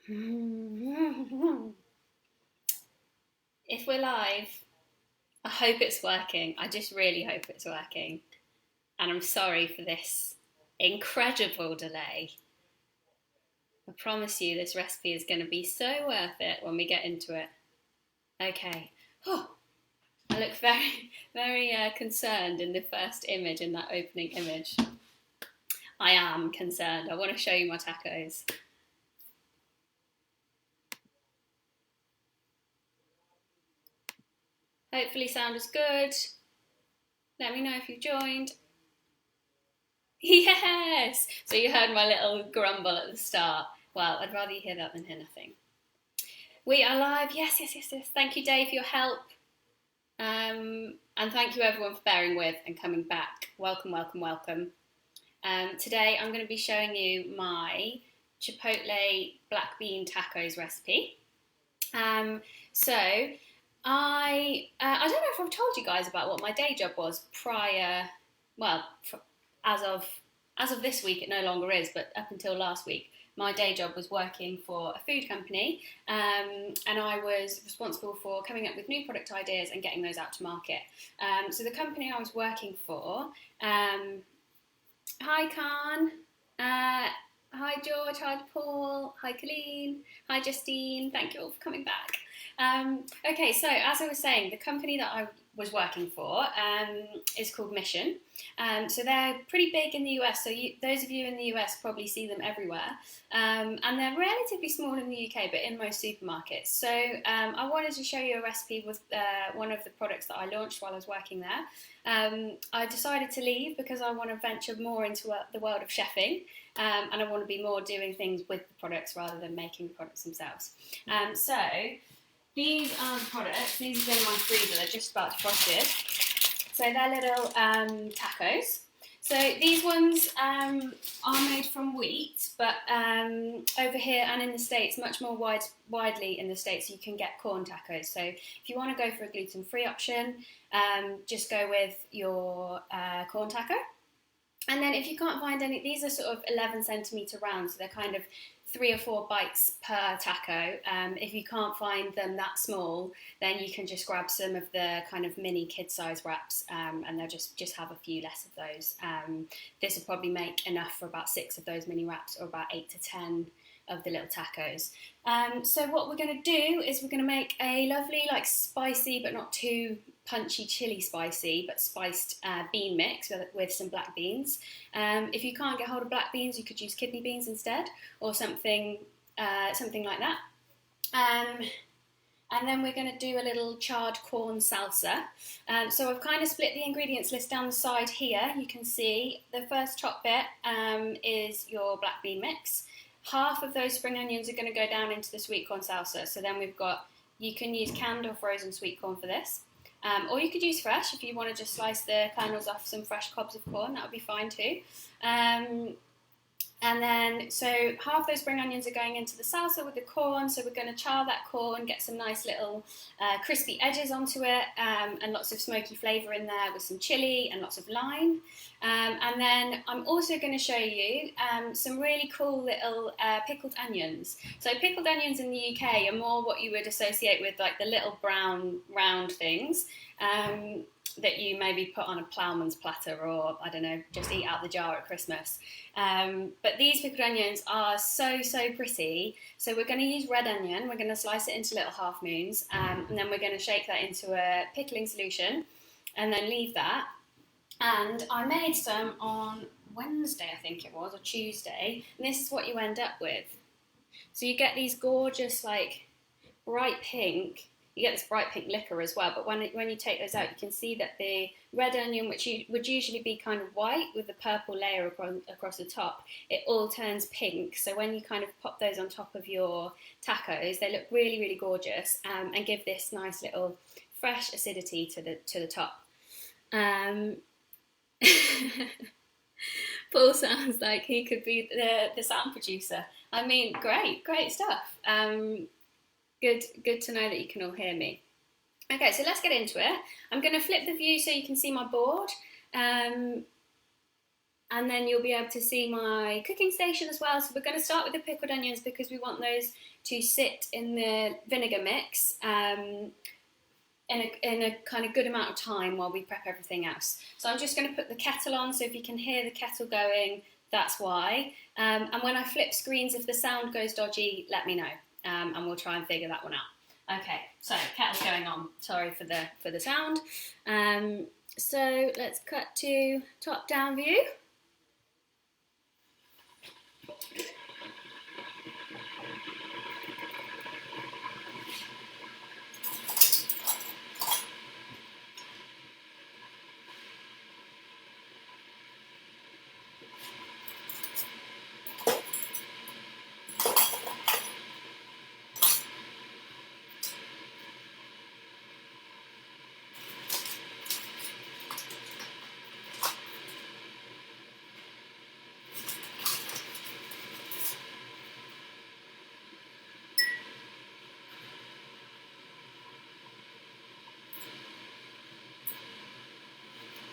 If we're live, I hope it's working. I just really hope it's working. And I'm sorry for this incredible delay. I promise you this recipe is going to be so worth it when we get into it. Okay. Oh, I look very, very concerned in the first image, in that opening image. I am concerned. I want to show you my tacos. Hopefully sound is good. Let me know if you've joined. Yes! So you heard my little grumble at the start. Well, I'd rather you hear that than hear nothing. We are live. Yes. Thank you, Dave, for your help. And thank you everyone for bearing with and coming back. Welcome. Today I'm going to be showing you my Chipotle black bean tacos recipe. So I don't know if I've told you guys about what my day job was prior. Well, as of this week, it no longer is, but up until last week, my day job was working for a food company, and I was responsible for coming up with new product ideas and getting those out to market. So the company I was working for, hi Khan, hi George, hi Paul, hi Colleen, hi Justine, thank you all for coming back. Okay, so as I was saying, the company that I was working for is called Mission. So they're pretty big in the US, so those of you in the US probably see them everywhere. And they're relatively small in the UK, but in most supermarkets. So I wanted to show you a recipe with one of the products that I launched while I was working there. I decided to leave because I want to venture more into the world of chefing, and I want to be more doing things with the products rather than making the products themselves. So these are the products. These are in my freezer. They're just about defrosted. So they're little tacos. So these ones are made from wheat, but over here and in the States, much more widely in the States, you can get corn tacos. So if you want to go for a gluten-free option, just go with your corn taco. And then if you can't find any, these are sort of 11 centimetre round, so they're kind of 3 or 4 bites per taco. If you can't find them that small, then you can just grab some of the kind of mini kid-size wraps, and they'll just have a few less of those. This will probably make enough for about 6 of those mini wraps, or about 8 to 10 of the little tacos. So what we're going to do is we're going to make a lovely, like, spicy but not too punchy chili spicy but spiced bean mix with some black beans. If you can't get hold of black beans, you could use kidney beans instead, or something like that. And then we're going to do a little charred corn salsa. So I've kind of split the ingredients list down the side here. You can see the first top bit is your black bean mix. Half of those spring onions are going to go down into the sweetcorn salsa. So then you can use canned or frozen sweet corn for this. Or you could use fresh if you want to just slice the kernels off some fresh cobs of corn, that would be fine too. And then, so half those spring onions are going into the salsa with the corn, so we're going to char that corn, get some nice little crispy edges onto it, and lots of smoky flavour in there with some chilli and lots of lime. And then I'm also going to show you some really cool little pickled onions. So pickled onions in the UK are more what you would associate with like the little brown round things. That you maybe put on a ploughman's platter, or I don't know, just eat out the jar at Christmas. But these pickled onions are so pretty. So we're going to use red onion. We're going to slice it into little half moons, and then we're going to shake that into a pickling solution, and then leave that. And I made some on Wednesday, I think it was, or Tuesday. And this is what you end up with. So you get these gorgeous, like, bright pink. You get this bright pink liquor as well, but when you take those out, you can see that the red onion, which would usually be kind of white with the purple layer across the top, it all turns pink. So when you kind of pop those on top of your tacos, they look really gorgeous, and give this nice little fresh acidity to the top. Paul sounds like he could be the sound producer. I mean, great stuff. Good to know that you can all hear me. Okay, so let's get into it. I'm going to flip the view so you can see my board. And then you'll be able to see my cooking station as well. So we're going to start with the pickled onions because we want those to sit in the vinegar mix in a kind of good amount of time while we prep everything else. So I'm just going to put the kettle on, so if you can hear the kettle going, that's why. And when I flip screens, if the sound goes dodgy, let me know, and we'll try and figure that one out. Okay, so kettle's going on. Sorry for the sound. So let's cut to top-down view.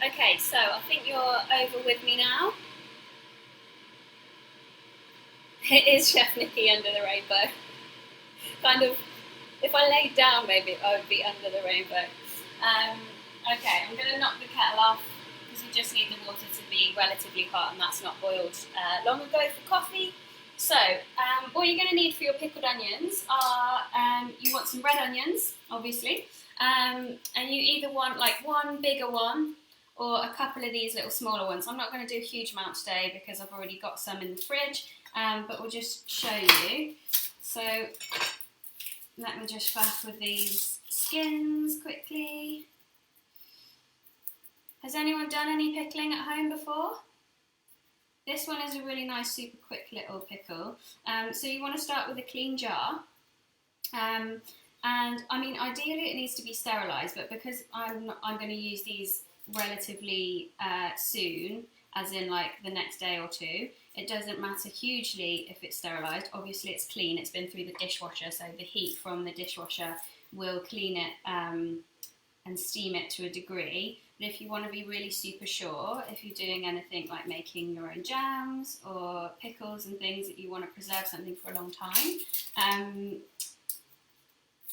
Okay, so I think you're over with me now. It is Chef Nikki under the rainbow. Kind of, if I laid down, maybe I would be under the rainbow. Okay, I'm going to knock the kettle off because we just need the water to be relatively hot, and that's not boiled long ago for coffee. So, what you're going to need for your pickled onions are, you want some red onions, obviously, and you either want like one bigger one or a couple of these little smaller ones. I'm not going to do a huge amount today because I've already got some in the fridge, but we'll just show you. So let me just faff with these skins quickly. Has anyone done any pickling at home before? This one is a really nice, super quick little pickle. So you want to start with a clean jar. And I mean, ideally it needs to be sterilised, but because I'm going to use these relatively soon, as in like the next day or two, it doesn't matter hugely if it's sterilised. Obviously it's clean, it's been through the dishwasher, so the heat from the dishwasher will clean it and steam it to a degree. But if you want to be really super sure, if you're doing anything like making your own jams or pickles and things that you want to preserve something for a long time,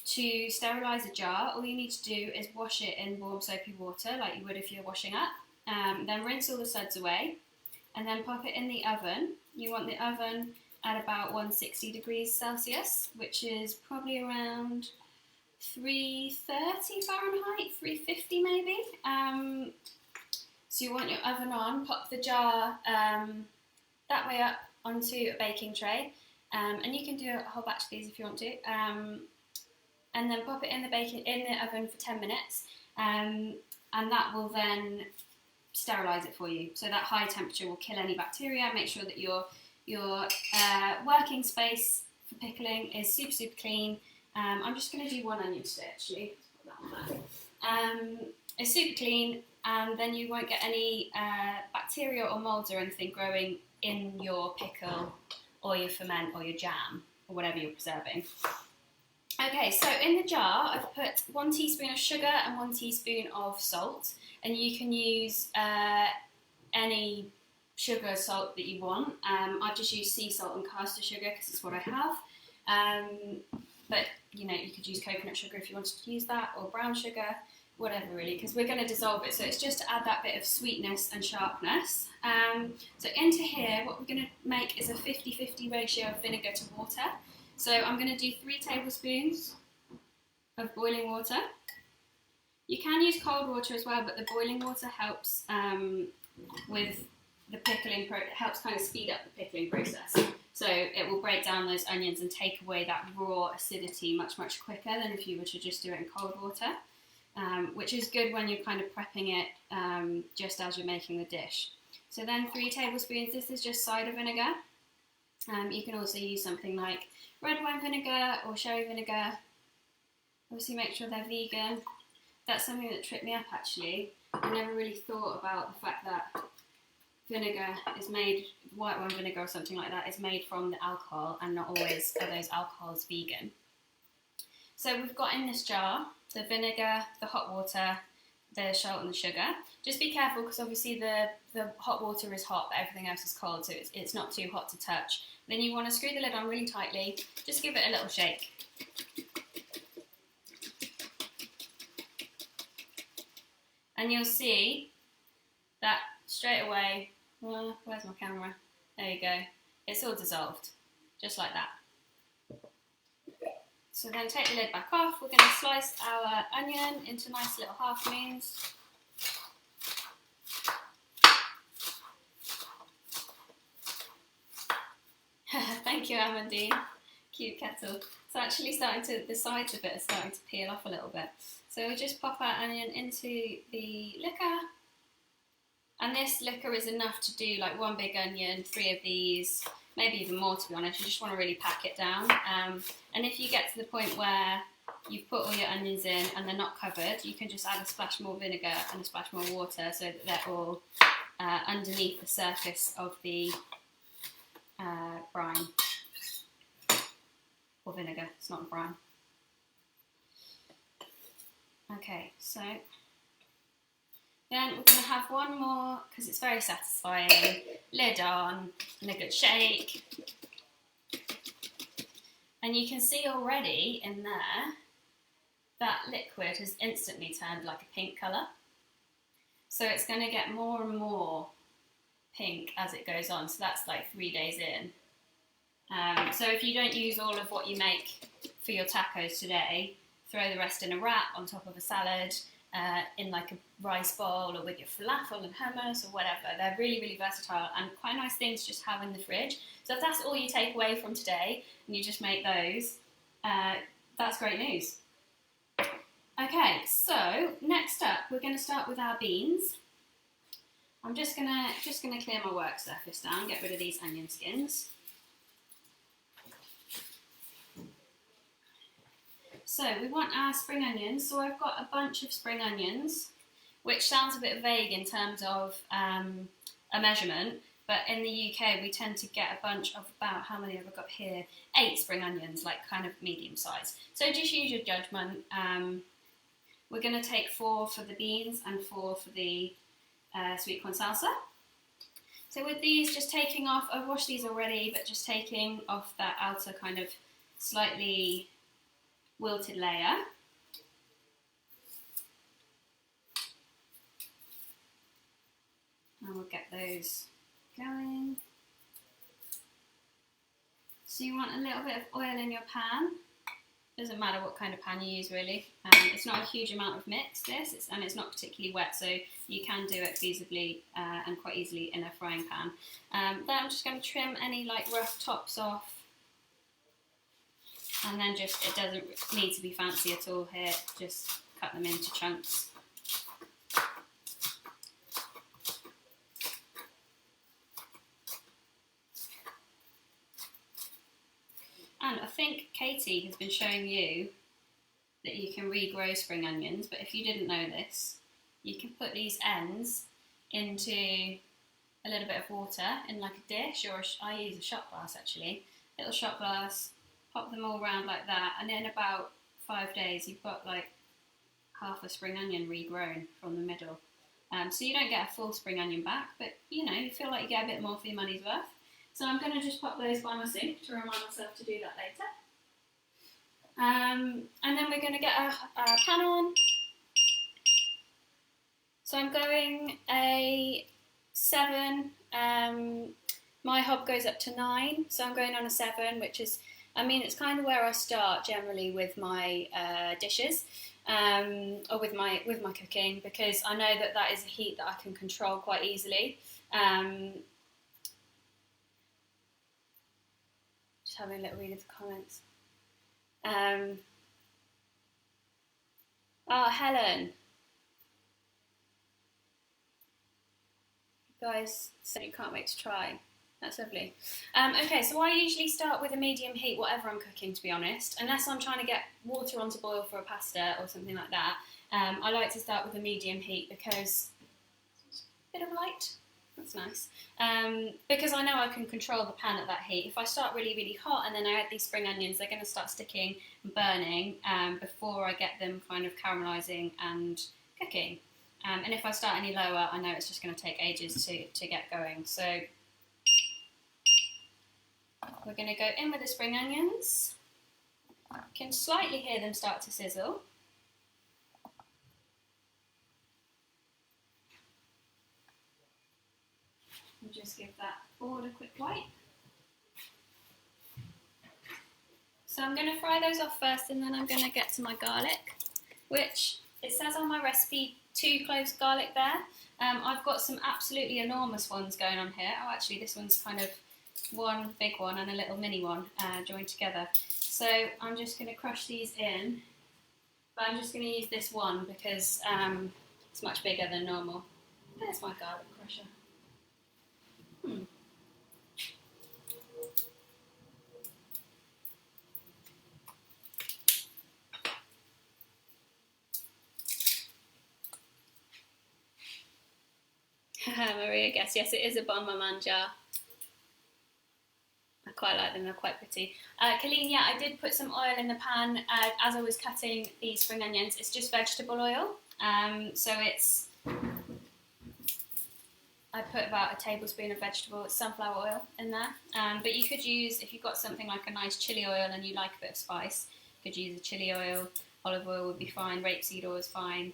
to sterilise a jar, all you need to do is wash it in warm soapy water like you would if you're washing up, then rinse all the suds away, and then pop it in the oven. You want the oven at about 160 degrees Celsius, which is probably around 330 Fahrenheit, 350 maybe. So you want your oven on, pop the jar that way up onto a baking tray, and you can do a whole batch of these if you want to. And then pop it in the oven for 10 minutes, and that will then sterilise it for you. So that high temperature will kill any bacteria. Make sure that your working space for pickling is super, super clean. I'm just going to do one onion today, actually. Let's put that on there. It's super clean, and then you won't get any bacteria or moulds or anything growing in your pickle or your ferment or your jam or whatever you're preserving. Okay, so in the jar I've put 1 teaspoon of sugar and 1 teaspoon of salt, and you can use any sugar salt that you want. I've just used sea salt and caster sugar because it's what I have, but you know, you could use coconut sugar if you wanted to use that, or brown sugar, whatever really, because we're going to dissolve it, so it's just to add that bit of sweetness and sharpness. So into here what we're going to make is a 50-50 ratio of vinegar to water. So I'm going to do 3 tablespoons of boiling water. You can use cold water as well, but the boiling water helps with the pickling, helps kind of speed up the pickling process. So it will break down those onions and take away that raw acidity much, much quicker than if you were to just do it in cold water, which is good when you're kind of prepping it just as you're making the dish. So then 3 tablespoons, this is just cider vinegar. You can also use something like red wine vinegar or sherry vinegar. Obviously make sure they're vegan. That's something that tripped me up actually. I never really thought about the fact that vinegar is made, white wine vinegar or something like that, is made from the alcohol, and not always are those alcohols vegan. So we've got in this jar the vinegar, the hot water, the salt and the sugar. Just be careful because obviously the hot water is hot, but everything else is cold, so it's not too hot to touch. Then you want to screw the lid on really tightly, just give it a little shake. And you'll see that straight away, where's my camera? There you go. It's all dissolved, just like that. So then take the lid back off. We're going to slice our onion into nice little half moons. Thank you, Amandine. Cute kettle. It's actually the sides of it are starting to peel off a little bit. So we just pop our onion into the liquor. And this liquor is enough to do like 1 big onion, 3 of these, maybe even more to be honest. You just want to really pack it down. And if you get to the point where you've put all your onions in and they're not covered, you can just add a splash more vinegar and a splash more water so that they're all underneath the surface of the brine. Or vinegar, it's not a brine. Okay, so then we're going to have one more, because it's very satisfying. Lid on, and a good shake. And you can see already in there that liquid has instantly turned like a pink colour. So it's going to get more and more pink as it goes on. So that's like 3 days in. So if you don't use all of what you make for your tacos today, throw the rest in a wrap on top of a salad, in like a rice bowl or with your falafel and hummus or whatever. They're really, really versatile and quite nice things to just have in the fridge. So if that's all you take away from today and you just make those, that's great news. Okay, so next up we're going to start with our beans. I'm just gonna clear my work surface down, get rid of these onion skins. So we want our spring onions. So I've got a bunch of spring onions, which sounds a bit vague in terms of a measurement, but in the UK we tend to get a bunch of about, how many have I got here? 8 spring onions, like kind of medium size. So just use your judgment. We're going to take 4 for the beans and 4 for the Sweetcorn Salsa. So with these, just taking off, I've washed these already, but just taking off that outer kind of slightly wilted layer. And we'll get those going. So you want a little bit of oil in your pan. Doesn't matter what kind of pan you use really. It's not a huge amount of mix and it's not particularly wet, so you can do it feasibly and quite easily in a frying pan. Then I'm just going to trim any like rough tops off, and then it doesn't need to be fancy at all here, just cut them into chunks. And I think Katie has been showing you that you can regrow spring onions, but if you didn't know this, you can put these ends into a little bit of water in like a dish, or I use a shot glass actually, little shot glass, pop them all around like that, and in about 5 days you've got like half a spring onion regrown from the middle. So you don't get a full spring onion back, but you know, you feel like you get a bit more for your money's worth. So I'm going to just pop those by my sink to remind myself to do that later. And then we're going to get our pan on. So I'm going a 7. My hob goes up to 9, so I'm going on a 7, which is, I mean, it's kind of where I start generally with my dishes, or with my cooking, because I know that is a heat that I can control quite easily. Just having a little read of the comments. Oh, Helen. You guys said you can't wait to try. That's lovely. Okay, so I usually start with a medium heat, whatever I'm cooking, to be honest. Unless I'm trying to get water on to boil for a pasta or something like that. I like to start with a medium heat because a bit of light. That's nice. Because I know I can control the pan at that heat. If I start really, really hot and then I add these spring onions, they're going to start sticking and burning before I get them kind of caramelising and cooking. And if I start any lower, I know it's just going to take ages to get going. So we're going to go in with the spring onions. You can slightly hear them start to sizzle. We'll just give that board a quick wipe. So I'm going to fry those off first, and then I'm going to get to my garlic, which it says on my recipe 2 cloves of garlic there. I've got some absolutely enormous ones going on here. Oh, actually this one's kind of one big one and a little mini one joined together. So I'm just going to crush these in, but I'm just going to use this one because it's much bigger than normal. There's my garlic crusher. Maria guess, yes, it is a bon maman jar. I quite like them, they're quite pretty. Colleen, yeah, I did put some oil in the pan as I was cutting these spring onions. It's just vegetable oil, so it's, I put about a tablespoon of sunflower oil in there, but you could use, if you've got something like a nice chili oil and you like a bit of spice, you could use a chili oil, olive oil would be fine, rapeseed oil is fine.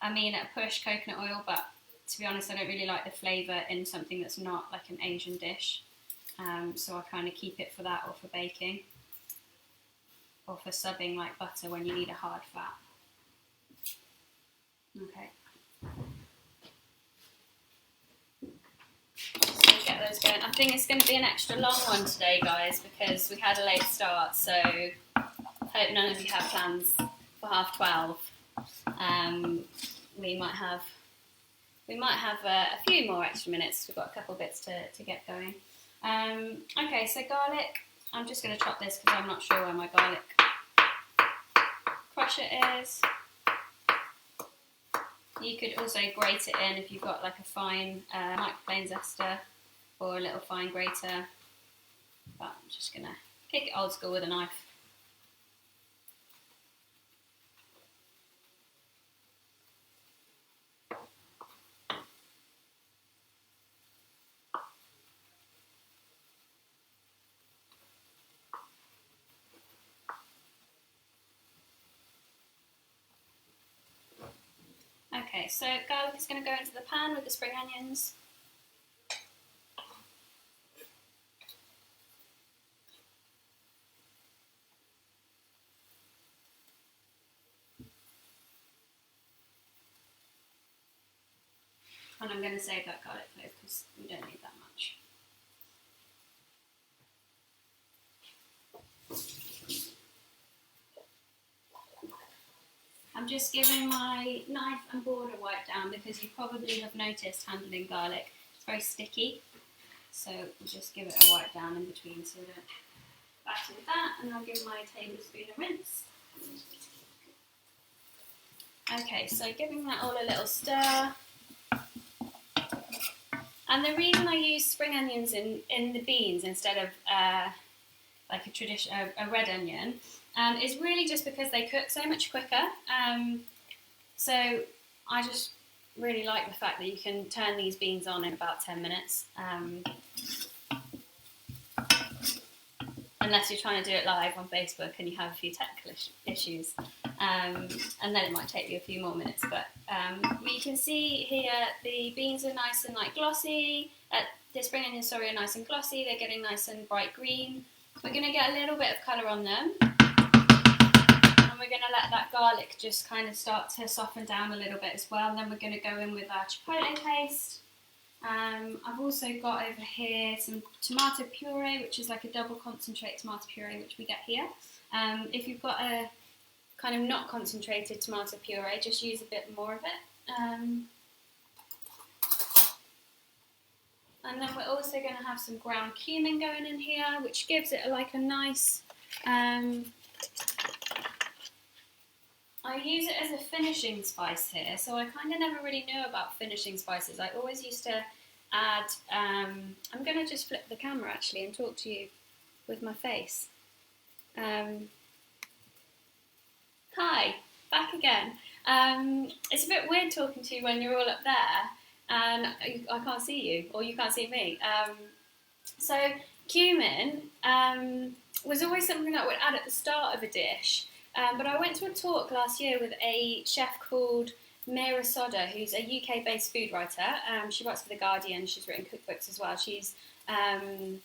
I mean, at a push, coconut oil, but to be honest, I don't really like the flavour in something that's not like an Asian dish. So I kind of keep it for that, or for baking, or for subbing like butter when you need a hard fat. Okay. So get those going. I think it's going to be an extra long one today, guys, because we had a late start, so hope none of you have plans for 12:30. We might have a few more extra minutes. We've got a couple bits to get going. Okay, so garlic. I'm just going to chop this because I'm not sure where my garlic crusher is. You could also grate it in if you've got like a fine microplane zester or a little fine grater. But I'm just going to kick it old school with a knife. Okay, so garlic is going to go into the pan with the spring onions. And I'm going to save that garlic clove because we don't need that much. I'm just giving my knife and board a wipe down because you probably have noticed handling garlic, it's very sticky. So we'll just give it a wipe down in between so we don't batter with that, and I'll give my tablespoon a rinse. Okay, so giving that all a little stir. And the reason I use spring onions in the beans instead of like a red onion is really just because they cook so much quicker. So I just really like the fact that you can turn these beans on in about 10 minutes. Unless you're trying to do it live on Facebook and you have a few technical issues. And then it might take you a few more minutes. But you can see here the beans are nice and like glossy. The spring onions, sorry, are nice and glossy. They're getting nice and bright green. We're going to get a little bit of colour on them. And we're going to let that garlic just kind of start to soften down a little bit as well. And then we're going to go in with our chipotle paste. I've also got over here some tomato puree, which is like a double concentrate tomato puree, which we get here. If you've got a kind of not concentrated tomato puree, just use a bit more of it. And then we're also going to have some ground cumin going in here, which gives it like a nice... I use it as a finishing spice here, so I kind of never really knew about finishing spices. I always used to add... I'm going to just flip the camera actually and talk to you with my face. Hi, back again. It's a bit weird talking to you when you're all up there and I can't see you, or you can't see me. So cumin was always something that I would add at the start of a dish, but I went to a talk last year with a chef called Meera Sodha, who's a UK-based food writer. She works for The Guardian, she's written cookbooks as well. She's I'm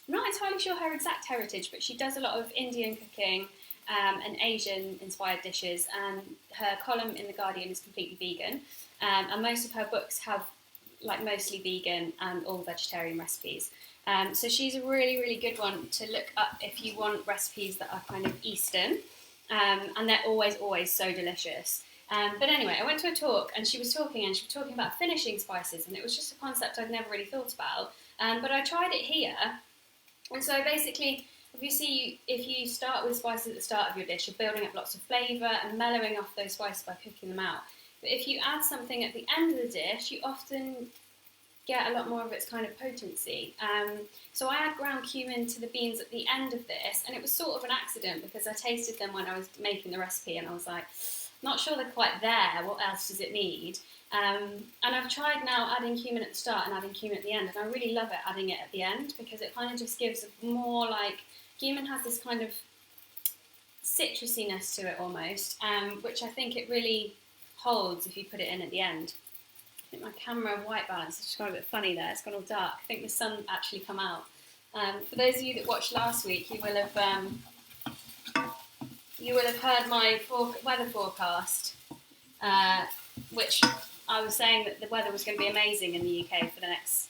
not entirely sure her exact heritage, but she does a lot of Indian cooking and Asian-inspired dishes, and her column in The Guardian is completely vegan, and most of her books have mostly vegan and all vegetarian recipes. So she's a really, really good one to look up if you want recipes that are kind of Eastern, and they're always, always so delicious. But anyway, I went to a talk and she was talking about finishing spices, and it was just a concept I'd never really thought about. But I tried it here, and so basically, obviously, if you start with spices at the start of your dish, you're building up lots of flavour and mellowing off those spices by cooking them out. But if you add something at the end of the dish, you often get a lot more of its kind of potency. So I add ground cumin to the beans at the end of this, and it was sort of an accident because I tasted them when I was making the recipe, and I was like, not sure they're quite there, what else does it need? And I've tried now adding cumin at the start and adding cumin at the end, and I really love it adding it at the end because it kind of just gives more cumin has this kind of citrusiness to it almost, which I think it really holds if you put it in at the end. I think my camera white balance has just gone a bit funny there, it's gone all dark. I think the sun actually come out. For those of you that watched last week, you will have heard my weather forecast, which I was saying that the weather was going to be amazing in the UK for the next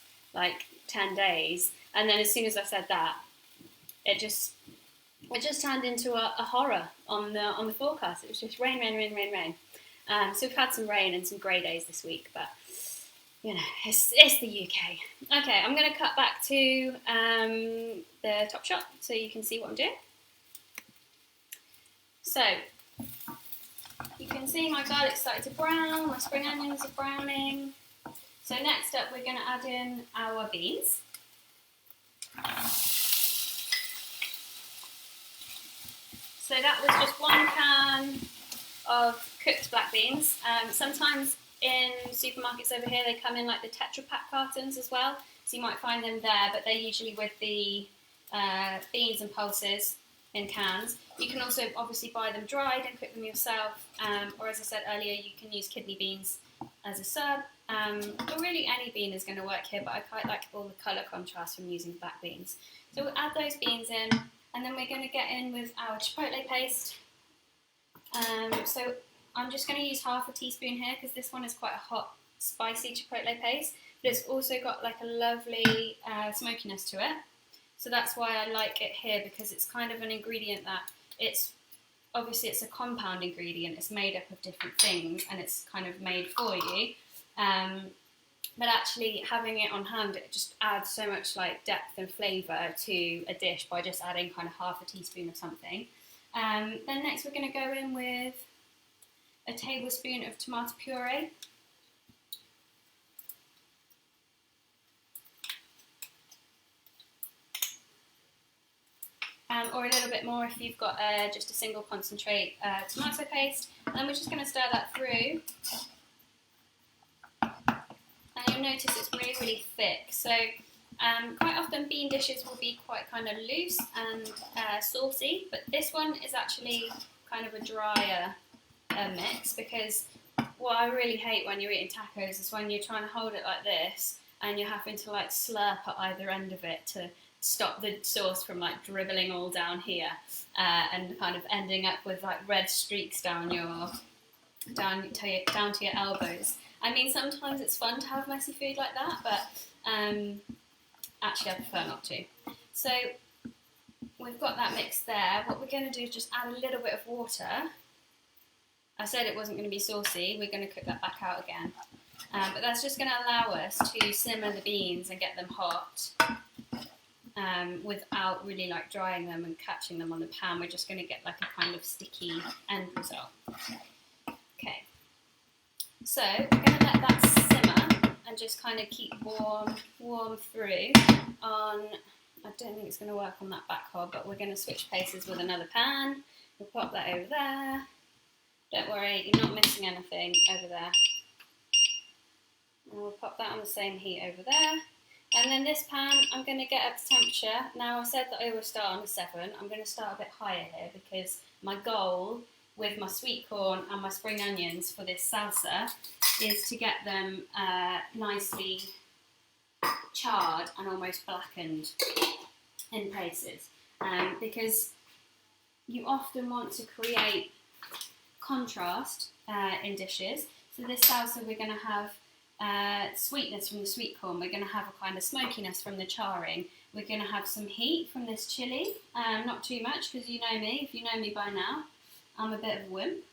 10 days, and then as soon as I said that, it just turned into a horror on the forecast. It was just rain. So we've had some rain and some grey days this week, but it's the UK. Okay, I'm going to cut back to the top shot so you can see what I'm doing. So you can see my garlic started to brown, my spring onions are browning. So next up, we're going to add in our beans. So that was just 1 can of cooked black beans. Sometimes in supermarkets over here, they come in the Tetra Pak cartons as well. So you might find them there, but they're usually with the beans and pulses in cans. You can also obviously buy them dried and cook them yourself, or as I said earlier, you can use kidney beans as a sub, or really any bean is going to work here, but I quite like all the colour contrast from using black beans. So we'll add those beans in, and then we're going to get in with our chipotle paste. So I'm just going to use half a teaspoon here because this one is quite a hot, spicy chipotle paste, but it's also got a lovely smokiness to it. So that's why I like it here, because it's kind of an ingredient that it's a compound ingredient. It's made up of different things and it's kind of made for you. But actually having it on hand, it just adds so much depth and flavour to a dish by just adding kind of half a teaspoon of something. Then next we're going to go in with a tablespoon of tomato puree. Or a little bit more if you've got just a single concentrate tomato paste. And then we're just going to stir that through. And you'll notice it's really, really thick. So quite often bean dishes will be quite kind of loose and saucy, but this one is actually kind of a drier mix, because what I really hate when you're eating tacos is when you're trying to hold it like this and you're having to slurp at either end of it to stop the sauce from dribbling all down here and kind of ending up with red streaks down to your elbows. I mean, sometimes it's fun to have messy food like that, but actually I prefer not to. So we've got that mix there. What we're going to do is just add a little bit of water. I said it wasn't going to be saucy. We're going to cook that back out again. But that's just going to allow us to simmer the beans and get them hot without really drying them and catching them on the pan. We're just going to get a kind of sticky end result. Okay, so we're going to let that simmer and just kind of keep warm through on, I don't think it's going to work on that back hob, but we're going to switch places with another pan. We'll pop that over there. Don't worry, you're not missing anything over there. And we'll pop that on the same heat over there. And then this pan, I'm going to get up to temperature. Now I said that I would start on a 7. I'm going to start a bit higher here because my goal with my sweet corn and my spring onions for this salsa is to get them nicely charred and almost blackened in places. Because you often want to create contrast in dishes. So this salsa, we're going to have sweetness from the sweet corn, we're going to have a kind of smokiness from the charring, we're going to have some heat from this chilli, not too much because you know me, if you know me by now, I'm a bit of a wimp.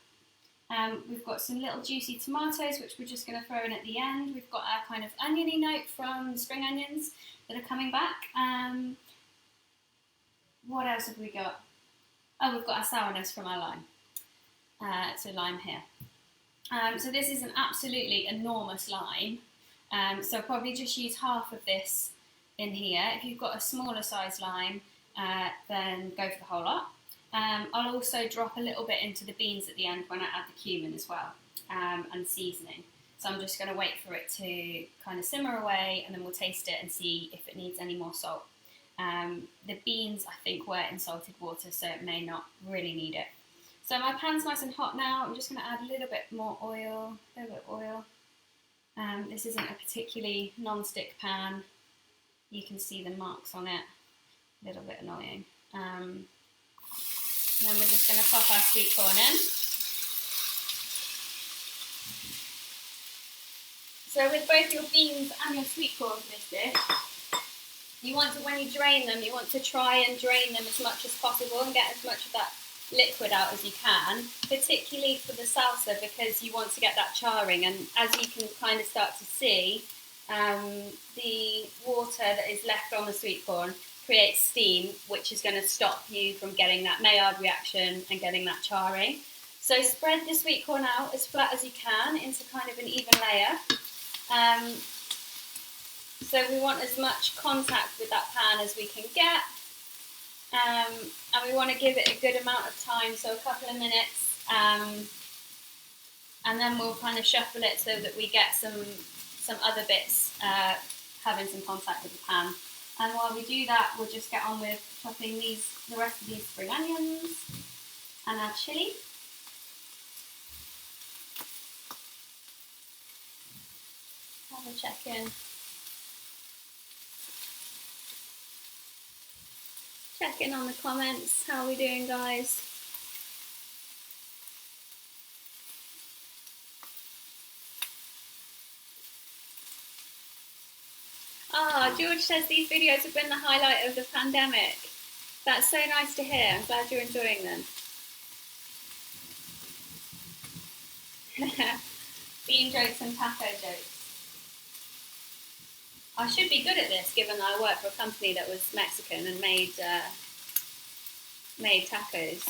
We've got some little juicy tomatoes which we're just going to throw in at the end. We've got our kind of oniony note from spring onions that are coming back. What else have we got? Oh, we've got our sourness from our lime. So lime here. So this is an absolutely enormous lime, so I'll probably just use half of this in here. If you've got a smaller size lime, then go for the whole lot. I'll also drop a little bit into the beans at the end when I add the cumin as well, and seasoning. So I'm just going to wait for it to kind of simmer away, and then we'll taste it and see if it needs any more salt. The beans, I think, were in salted water, so it may not really need it. So my pan's nice and hot now. I'm just going to add a little bit more oil, this isn't a particularly non-stick pan. You can see the marks on it, a little bit annoying. And then we're just going to pop our sweet corn in. So with both your beans and your sweet corn for this dish, you want to, when you drain them, you want to try and drain them as much as possible and get as much of that liquid out as you can, particularly for the salsa because you want to get that charring, and as you can kind of start to see, the water that is left on the sweet corn creates steam, which is going to stop you from getting that Maillard reaction and getting that charring. So spread the sweet corn out as flat as you can into kind of an even layer. So we want as much contact with that pan as we can get. And we want to give it a good amount of time, so a couple of minutes, and then we'll kind of shuffle it so that we get some other bits having some contact with the pan. And while we do that, we'll just get on with chopping the rest of these spring onions and our chilli. Have a check in. Check in on the comments. How are we doing, guys? Ah, George says these videos have been the highlight of the pandemic. That's so nice to hear. I'm glad you're enjoying them. Bean jokes and taco jokes. I should be good at this, given that I work for a company that was Mexican and made tacos.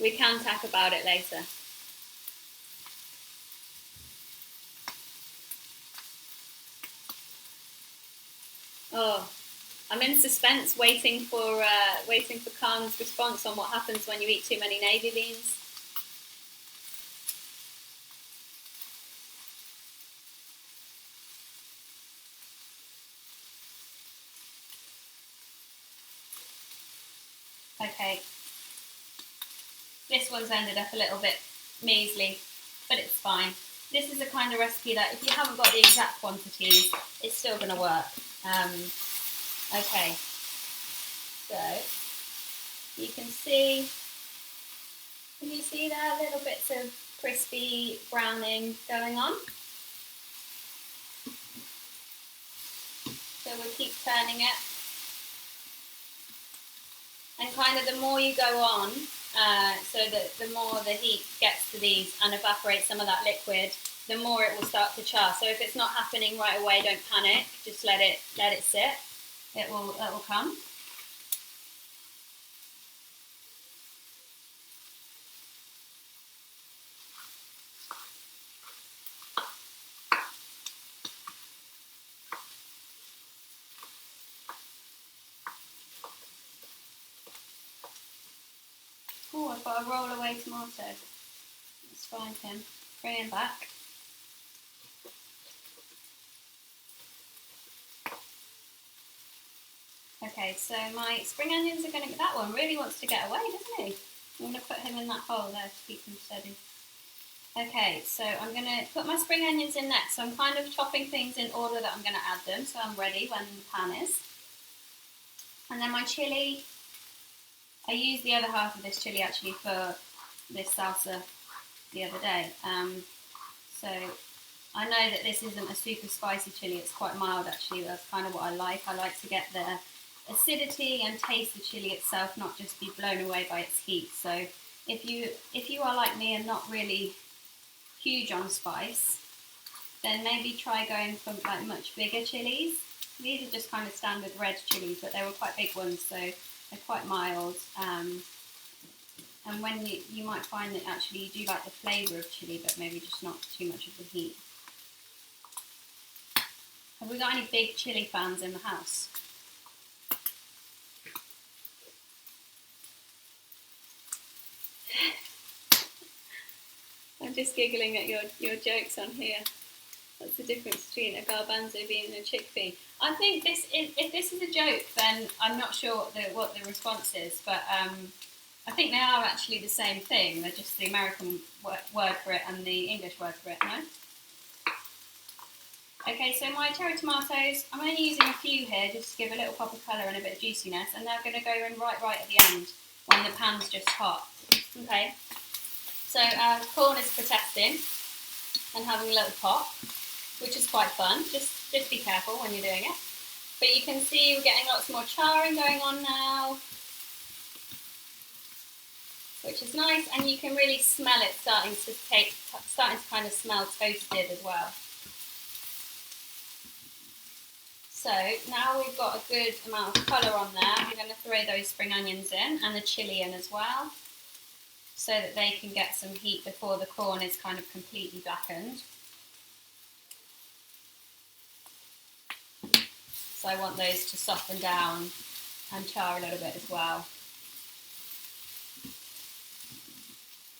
We can talk about it later. Oh, I'm in suspense, waiting for Khan's response on what happens when you eat too many navy beans. Okay, this one's ended up a little bit measly, but it's fine. This is the kind of recipe that if you haven't got the exact quantities, it's still going to work. Okay, so you can see there little bits of crispy browning going on. So we'll keep turning it. And kind of the more you go on, so that the more the heat gets to these and evaporates some of that liquid, the more it will start to char. So if it's not happening right away, don't panic. Just let it sit. It will come. Oh, I've got a roll away tomato. find him. Bring him back. Okay, so my spring onions are going to... That one really wants to get away, doesn't he? I'm going to put him in that hole there to keep him steady. Okay, so I'm going to put my spring onions in next. So I'm kind of chopping things in order that I'm going to add them, so I'm ready when the pan is. And then my chilli, I used the other half of this chilli actually for this salsa the other day. So I know that this isn't a super spicy chilli, it's quite mild actually. That's kind of what I like. I like to get the acidity and taste the chilli itself, not just be blown away by its heat. So if you are like me and not really huge on spice, then maybe try going for like much bigger chilies. These are just kind of standard red chilies, but they were quite big ones, so they're quite mild. And when you might find that actually you do like the flavour of chili, but maybe just not too much of the heat. Have we got any big chili fans in the house? I'm just giggling at your jokes on here. That's the difference between a garbanzo bean and a chickpea. I think if this is a joke, then I'm not sure what the response is, but I think they are actually the same thing. They're just the American word for it and the English word for it, no? Okay, so my cherry tomatoes, I'm only using a few here just to give a little pop of colour and a bit of juiciness, and they're going to go in right at the end when the pan's just hot. Okay, so corn is protesting and having a little pop, which is quite fun. Just be careful when you're doing it. But you can see we're getting lots more charring going on now, which is nice, and you can really smell it starting to kind of smell toasted as well. So now we've got a good amount of colour on there. I'm going to throw those spring onions in and the chilli in as well, so that they can get some heat before the corn is kind of completely blackened. So I want those to soften down and char a little bit as well.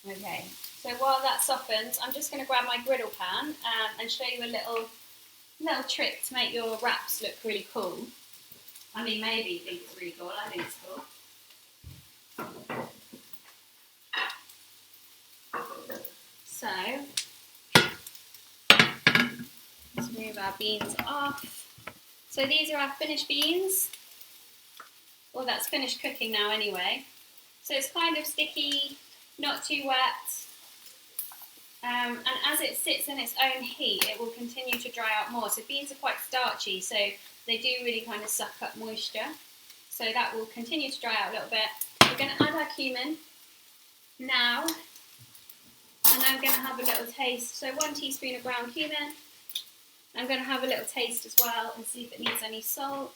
Okay, so while that softens, I'm just going to grab my griddle pan and show you a little trick to make your wraps look really cool. I mean, maybe you think it's really cool. I think it's cool. So, let's move our beans off. So these are our finished beans. Well, that's finished cooking now anyway. So it's kind of sticky, not too wet. And as it sits in its own heat, it will continue to dry out more. So beans are quite starchy, so they do really kind of suck up moisture. So that will continue to dry out a little bit. We're going to add our cumin now. And I'm going to have a little taste. So 1 teaspoon of ground cumin. I'm going to have a little taste as well and see if it needs any salt.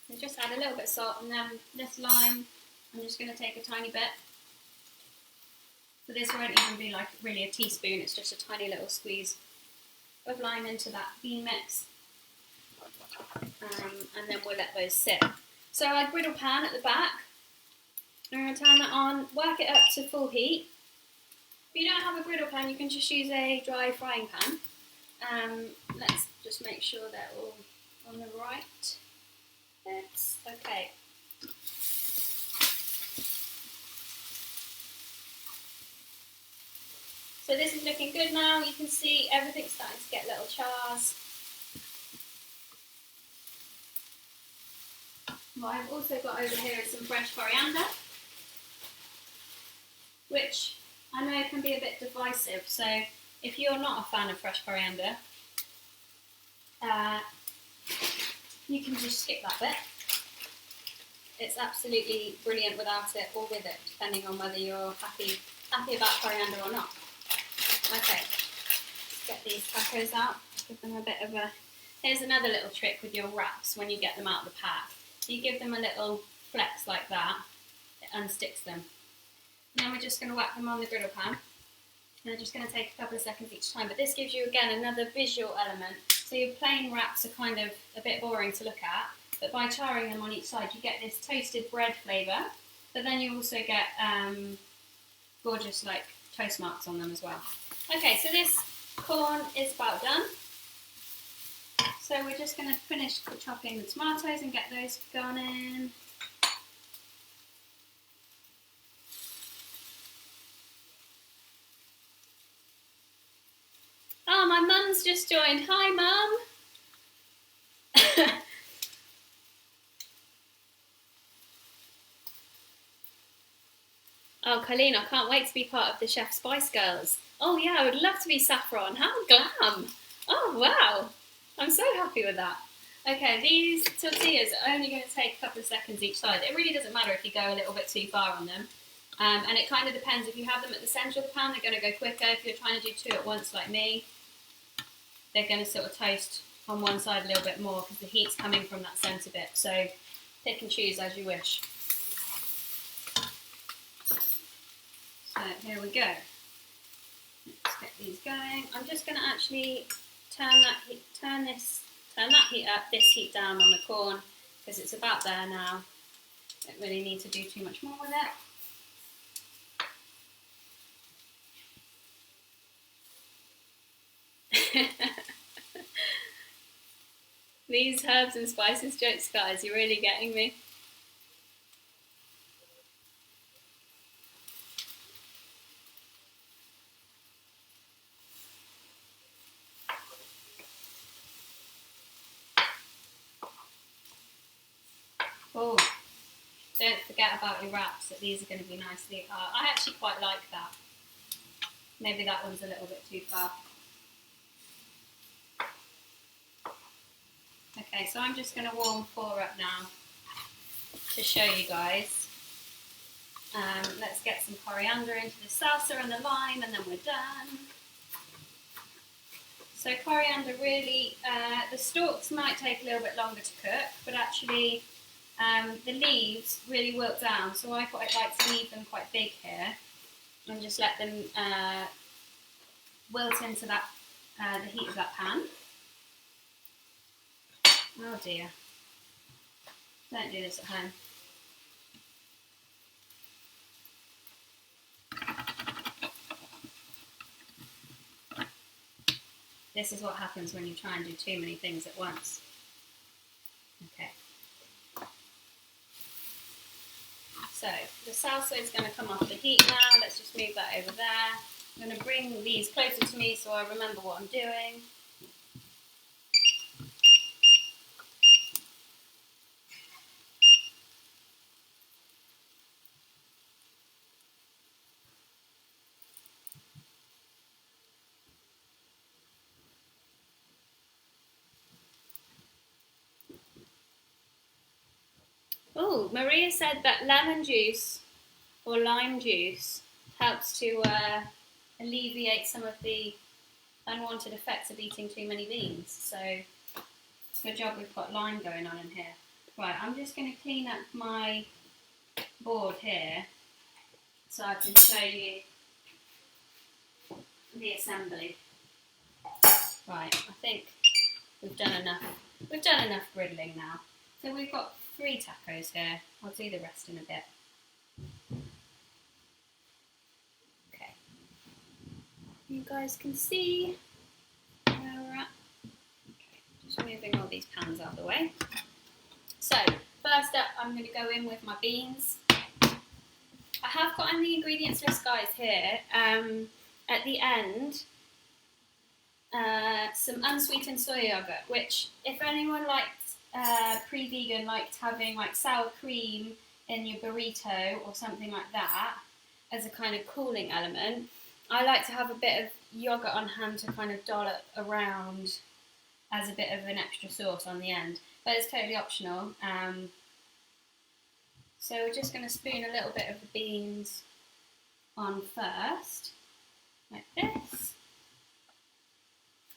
So just add a little bit of salt, and then this lime, I'm just going to take a tiny bit. So this won't even be like really a teaspoon, it's just a tiny little squeeze of lime into that bean mix. And then we'll let those sit. So our griddle pan at the back, I'm going to turn that on, work it up to full heat. If you don't have a griddle pan, you can just use a dry frying pan. Let's just make sure they're all on the right bits. Okay. So this is looking good now. You can see everything's starting to get little chars. What I've also got over here is some fresh coriander, which I know can be a bit divisive. So if you're not a fan of fresh coriander, you can just skip that bit. It's absolutely brilliant without it or with it, depending on whether you're happy about coriander or not. Okay, let's get these tacos out, give them a bit of a... Here's another little trick with your wraps when you get them out of the pack. You give them a little flex like that, it unsticks them. Then we're just going to whack them on the griddle pan. And I'm just going to take a couple of seconds each time, but this gives you again another visual element. So your plain wraps are kind of a bit boring to look at, but by charring them on each side you get this toasted bread flavour, but then you also get gorgeous like toast marks on them as well. Okay, so this corn is about done. So we're just going to finish chopping the tomatoes and get those gone in. Oh, my mum's just joined. Hi, Mum. Oh, Colleen, I can't wait to be part of the Chef Spice Girls. Oh, yeah, I would love to be Saffron. How glam. Oh, wow. I'm so happy with that. Okay, these tortillas are only going to take a couple of seconds each side. It really doesn't matter if you go a little bit too far on them. And it kind of depends. If you have them at the centre of the pan, they're going to go quicker. If you're trying to do two at once like me, they're going to sort of toast on one side a little bit more because the heat's coming from that centre bit. So pick and choose as you wish. So here we go. Let's get these going. I'm just going to actually turn this heat down on the corn because it's about there now. Don't really need to do too much more with it. These herbs and spices jokes, guys, you're really getting me. Oh, don't forget about your wraps, that these are going to be nicely. I actually quite like that. Maybe that one's a little bit too far. Okay, so I'm just going to warm 4 up now to show you guys. Let's get some coriander into the salsa and the lime, and then we're done. So coriander really, the stalks might take a little bit longer to cook, but actually the leaves really wilt down, so I quite like to leave them quite big here and just let them wilt into that the heat of that pan. Oh dear, don't do this at home. This is what happens when you try and do too many things at once. Okay. So the salsa is going to come off the heat now. Let's just move that over there. I'm going to bring these closer to me so I remember what I'm doing. Oh, Maria said that lemon juice or lime juice helps to alleviate some of the unwanted effects of eating too many beans. So, good job we've got lime going on in here. Right, I'm just going to clean up my board here so I can show you the assembly. Right, I think we've done enough. We've done enough griddling now. So we've got 3 tacos here. I'll do the rest in a bit. Okay. You guys can see where we're at. Okay, just moving all these pans out of the way. So, first up, I'm going to go in with my beans. I have got on the ingredients list, guys, here, at the end, some unsweetened soy yogurt, which, if anyone likes pre-vegan, liked having like sour cream in your burrito or something like that as a kind of cooling element, I like to have a bit of yogurt on hand to kind of dollop around as a bit of an extra sauce on the end, but it's totally optional. So we're just going to spoon a little bit of the beans on first, like this.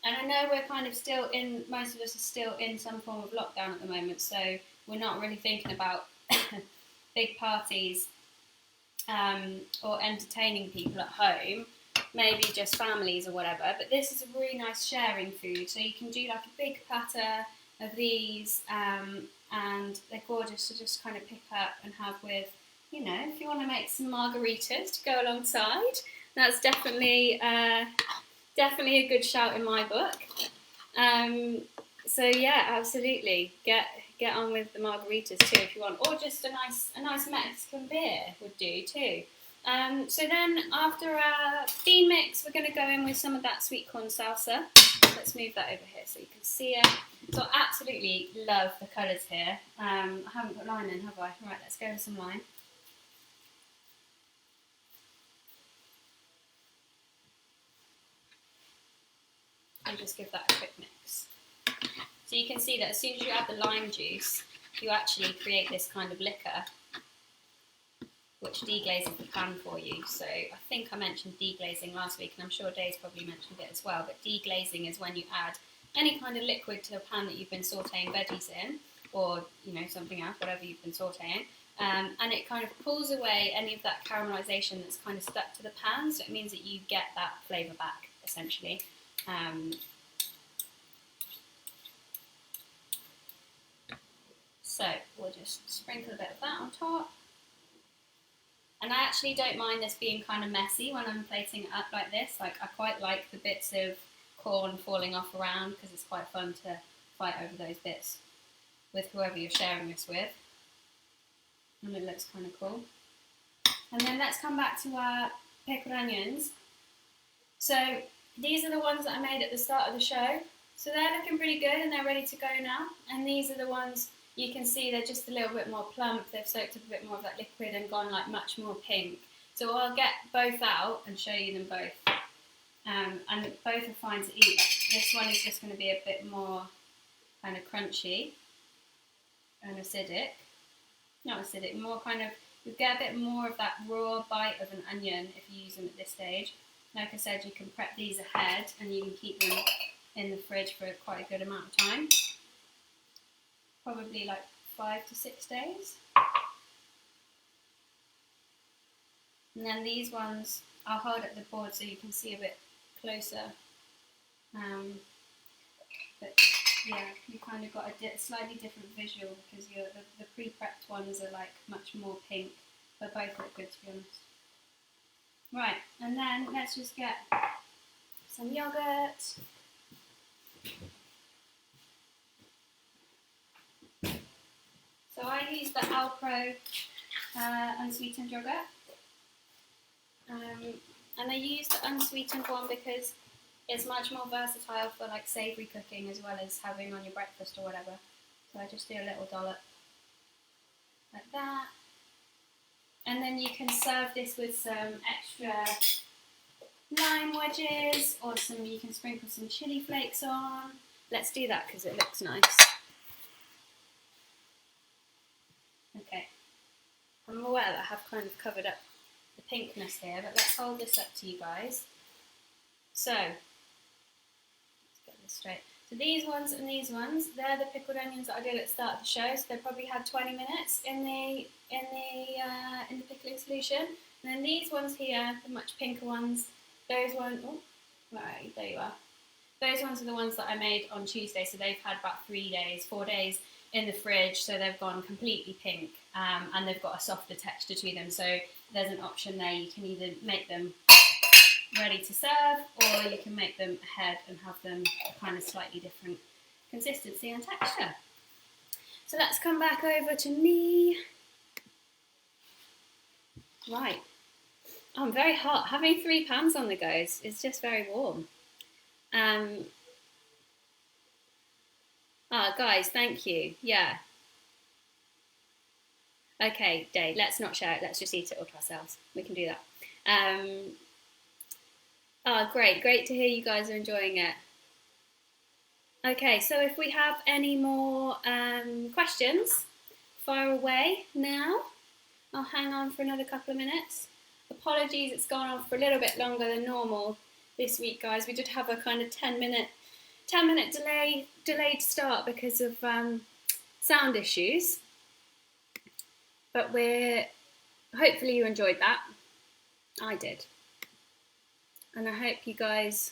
And I know we're kind of still in, most of us are still in some form of lockdown at the moment, so we're not really thinking about big parties or entertaining people at home, maybe just families or whatever. But this is a really nice sharing food, so you can do like a big platter of these, and they're gorgeous to just kind of pick up and have with, you know, if you want to make some margaritas to go alongside. That's definitely a good shout in my book. So yeah, absolutely, get on with the margaritas too if you want, or just a nice Mexican beer would do too. So then after our bean mix, we're going to go in with some of that sweetcorn salsa. Let's move that over here so you can see it. So I absolutely love the colours here. I haven't put lime in, have I? Right, let's go with some lime. And just give that a quick mix. So you can see that as soon as you add the lime juice, you actually create this kind of liquor which deglazes the pan for you. So I think I mentioned deglazing last week, and I'm sure Dave's probably mentioned it as well, but deglazing is when you add any kind of liquid to a pan that you've been sauteing veggies in, or you know, something else, whatever you've been sauteing, and it kind of pulls away any of that caramelisation that's kind of stuck to the pan, so it means that you get that flavour back, essentially. So we'll just sprinkle a bit of that on top. And I actually don't mind this being kind of messy when I'm plating it up like this. Like, I quite like the bits of corn falling off around because it's quite fun to fight over those bits with whoever you're sharing this with. And it looks kind of cool. And then let's come back to our pickled onions. So these are the ones that I made at the start of the show. So they're looking pretty good and they're ready to go now. And these are the ones you can see they're just a little bit more plump. They've soaked up a bit more of that liquid and gone like much more pink. So I'll get both out and show you them both. And both are fine to eat. This one is just going to be a bit more kind of crunchy and acidic. Not acidic, more kind of, you get a bit more of that raw bite of an onion if you use them at this stage. Like I said, you can prep these ahead and you can keep them in the fridge for quite a good amount of time. Probably like 5 to 6 days. And then these ones, I'll hold up the board so you can see a bit closer. But yeah, you kind of got a slightly different visual because the pre-prepped ones are like much more pink, but both look good to be honest. Right, and then let's just get some yogurt. So I use the Alpro unsweetened yogurt, and I use the unsweetened one because it's much more versatile for like savoury cooking as well as having on your breakfast or whatever. So I just do a little dollop like that, and then you can serve this with some extra lime wedges, or you can sprinkle some chili flakes on. Let's do that because it looks nice. Okay, I'm aware that I have kind of covered up the pinkness here, but let's hold this up to you guys. So, let's get this straight. So these ones and these ones, they're the pickled onions that I did at the start of the show, so they probably had 20 minutes in the pickling solution. And then these ones here, the much pinker ones, those ones, oh, right, there you are. Those ones are the ones that I made on Tuesday, so they've had about 4 days in the fridge, so they've gone completely pink, and they've got a softer texture to them, so there's an option there. You can either make them ready to serve, or you can make them ahead and have them kind of slightly different consistency and texture. So let's come back over to me. Right, oh, I'm very hot. Having 3 pans on the go is just very warm. Guys, thank you. Yeah. Okay, Dave, let's not share it. Let's just eat it all to ourselves. We can do that. Great to hear you guys are enjoying it. Okay, so if we have any more questions, fire away now. I'll hang on for another couple of minutes. Apologies, it's gone on for a little bit longer than normal this week, guys. We did have a kind of 10-minute delayed start because of sound issues, but we're hopefully you enjoyed that. I did. And I hope you guys...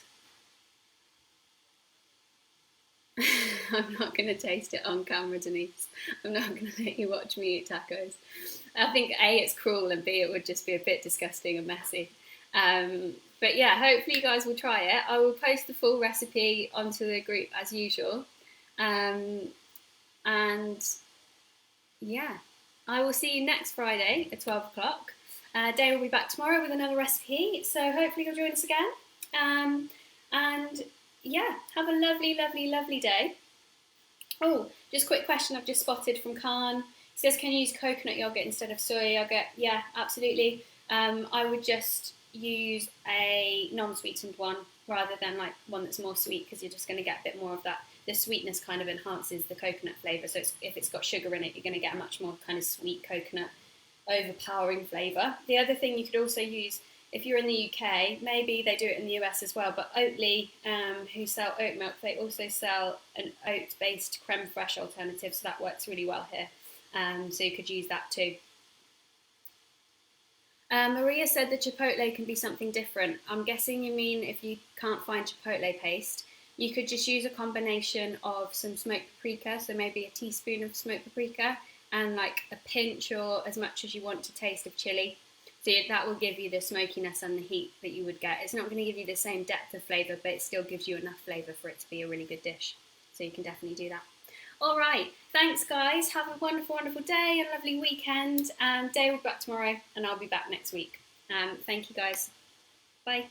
I'm not going to taste it on camera, Denise. I'm not going to let you watch me eat tacos. I think A, it's cruel, and B, it would just be a bit disgusting and messy. But yeah, hopefully you guys will try it. I will post the full recipe onto the group as usual. And yeah, I will see you next Friday at 12 o'clock. Day will be back tomorrow with another recipe, so hopefully you'll join us again. And yeah, have a lovely, lovely, lovely day. Oh, just a quick question I've just spotted from Khan. He says, can you use coconut yogurt instead of soy yogurt? Yeah, absolutely. I would just use a non-sweetened one rather than like one that's more sweet, because you're just going to get a bit more of that. The sweetness kind of enhances the coconut flavour, so if it's got sugar in it, you're going to get a much more kind of sweet coconut, overpowering flavour. The other thing you could also use, if you're in the UK, maybe they do it in the US as well, but Oatly, who sell oat milk, they also sell an oat-based creme fraiche alternative, so that works really well here. So you could use that too. Maria said the chipotle can be something different. I'm guessing you mean if you can't find chipotle paste, you could just use a combination of some smoked paprika, so maybe a teaspoon of smoked paprika, and like a pinch or as much as you want to taste of chili. So that will give you the smokiness and the heat that you would get. It's not going to give you the same depth of flavour, but it still gives you enough flavour for it to be a really good dish. So you can definitely do that. All right, thanks guys. Have a wonderful, wonderful day and a lovely weekend. Day will be back tomorrow, and I'll be back next week. Thank you guys. Bye.